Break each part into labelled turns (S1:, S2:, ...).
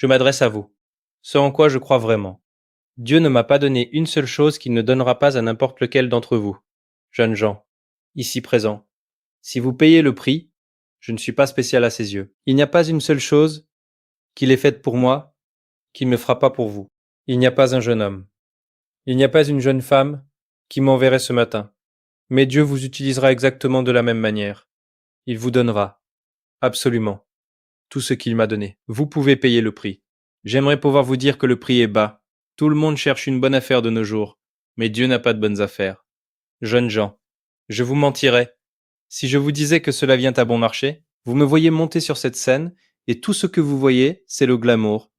S1: Je m'adresse à vous. Ce en quoi je crois vraiment. Dieu ne m'a pas donné une seule chose qu'il ne donnera pas à n'importe lequel d'entre vous. Jeunes gens, ici présents. Si vous payez le prix, je ne suis pas spécial à ses yeux. Il n'y a pas une seule chose qu'il ait faite pour moi qu'il ne fera pas pour vous. Il n'y a pas un jeune homme. Il n'y a pas une jeune femme qui m'enverrait ce matin. Mais Dieu vous utilisera exactement de la même manière. Il vous donnera, absolument, tout ce qu'il m'a donné. Vous pouvez payer le prix. J'aimerais pouvoir vous dire que le prix est bas. Tout le monde cherche une bonne affaire de nos jours, mais Dieu n'a pas de bonnes affaires. Jeunes gens, je vous mentirais. Si je vous disais que cela vient à bon marché, vous me voyez monter sur cette scène, et tout ce que vous voyez, c'est le glamour.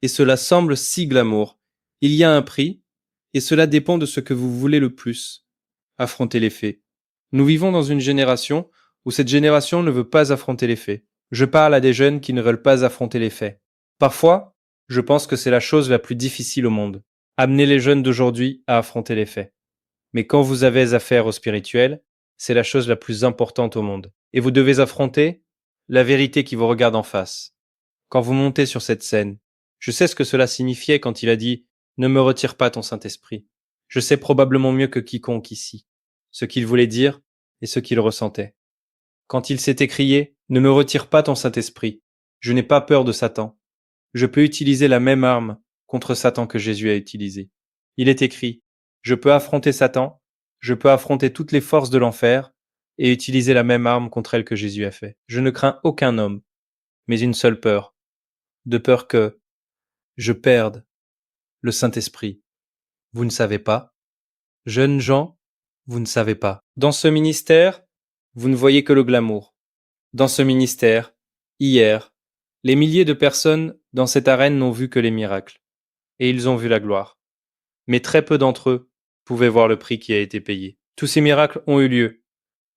S1: Et cela semble si glamour. Il y a un prix, et cela dépend de ce que vous voulez le plus. Affronter les faits. Nous vivons dans une génération où cette génération ne veut pas affronter les faits. Je parle à des jeunes qui ne veulent pas affronter les faits. Parfois, je pense que c'est la chose la plus difficile au monde. Amener les jeunes d'aujourd'hui à affronter les faits. Mais quand vous avez affaire au spirituel, c'est la chose la plus importante au monde. Et vous devez affronter la vérité qui vous regarde en face. Quand vous montez sur cette scène, je sais ce que cela signifiait quand il a dit « Ne me retire pas ton Saint-Esprit ». Je sais probablement mieux que quiconque ici ce qu'il voulait dire et ce qu'il ressentait. Quand il s'est écrié « Ne me retire pas ton Saint-Esprit », je n'ai pas peur de Satan. Je peux utiliser la même arme contre Satan que Jésus a utilisée. Il est écrit « Je peux affronter Satan, je peux affronter toutes les forces de l'enfer et utiliser la même arme contre elle que Jésus a fait. Je ne crains aucun homme, mais une seule peur, de peur que je perde le Saint-Esprit. Vous ne savez pas? Jeunes gens, vous ne savez pas. Dans ce ministère, vous ne voyez que le glamour. Dans ce ministère, hier, les milliers de personnes dans cette arène n'ont vu que les miracles. Et ils ont vu la gloire. Mais très peu d'entre eux pouvaient voir le prix qui a été payé. Tous ces miracles ont eu lieu.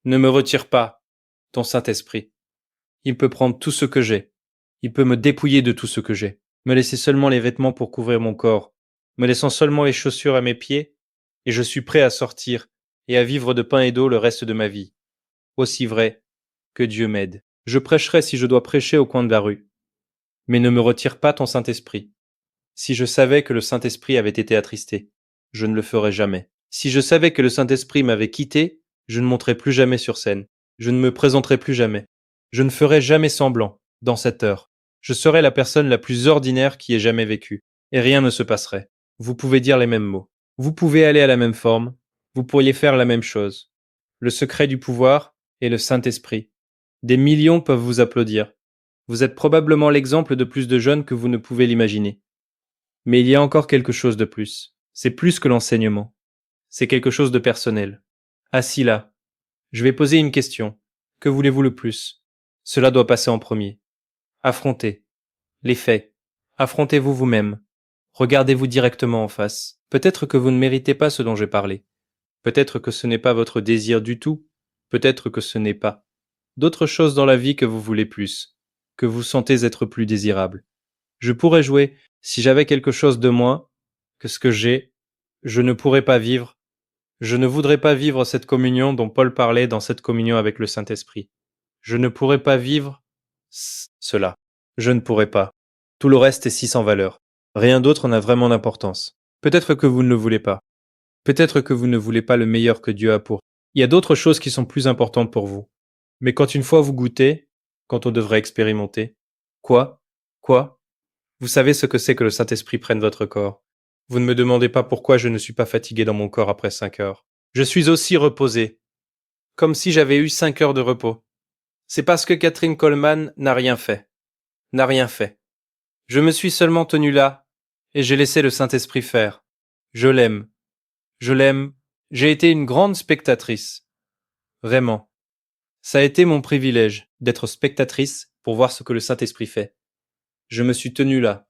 S1: Ne me retire pas ton Saint-Esprit. Il peut prendre tout ce que j'ai. Il peut me dépouiller de tout ce que j'ai. Me laisser seulement les vêtements pour couvrir mon corps. Me laissant seulement les chaussures à mes pieds. Et je suis prêt à sortir et à vivre de pain et d'eau le reste de ma vie. Aussi vrai que Dieu m'aide. Je prêcherai si je dois prêcher au coin de la rue. Mais ne me retire pas ton Saint-Esprit. Si je savais que le Saint-Esprit avait été attristé, je ne le ferais jamais. Si je savais que le Saint-Esprit m'avait quitté, je ne monterais plus jamais sur scène. Je ne me présenterais plus jamais. Je ne ferais jamais semblant, dans cette heure. Je serais la personne la plus ordinaire qui ait jamais vécu. Et rien ne se passerait. Vous pouvez dire les mêmes mots. Vous pouvez aller à la même forme. Vous pourriez faire la même chose. Le secret du pouvoir est le Saint-Esprit. Des millions peuvent vous applaudir. Vous êtes probablement l'exemple de plus de jeunes que vous ne pouvez l'imaginer. Mais il y a encore quelque chose de plus. C'est plus que l'enseignement. C'est quelque chose de personnel. Assis là, je vais poser une question. Que voulez-vous le plus? Cela doit passer en premier. Affrontez. Les faits. Affrontez-vous vous-même. Regardez-vous directement en face. Peut-être que vous ne méritez pas ce dont j'ai parlé. Peut-être que ce n'est pas votre désir du tout. Peut-être que ce n'est pas d'autres choses dans la vie que vous voulez plus, que vous sentez être plus désirable. Je pourrais jouer si j'avais quelque chose de moins que ce que j'ai. Je ne pourrais pas vivre. Je ne voudrais pas vivre cette communion dont Paul parlait dans cette communion avec le Saint-Esprit. Je ne pourrais pas vivre cela. Je ne pourrais pas. Tout le reste est si sans valeur. Rien d'autre n'a vraiment d'importance. Peut-être que vous ne le voulez pas. Peut-être que vous ne voulez pas le meilleur que Dieu a pour. Il y a d'autres choses qui sont plus importantes pour vous. Mais quand une fois vous goûtez, quand on devrait expérimenter, quoi? Vous savez ce que c'est que le Saint-Esprit prenne votre corps. Vous ne me demandez pas pourquoi je ne suis pas fatigué dans mon corps après 5 heures. Je suis aussi reposé, comme si j'avais eu 5 heures de repos. C'est parce que Catherine Coleman n'a rien fait. N'a rien fait. Je me suis seulement tenu là, et j'ai laissé le Saint-Esprit faire. Je l'aime. Je l'aime. J'ai été une grande spectatrice. Vraiment. Ça a été mon privilège d'être spectatrice pour voir ce que le Saint-Esprit fait. Je me suis tenu là.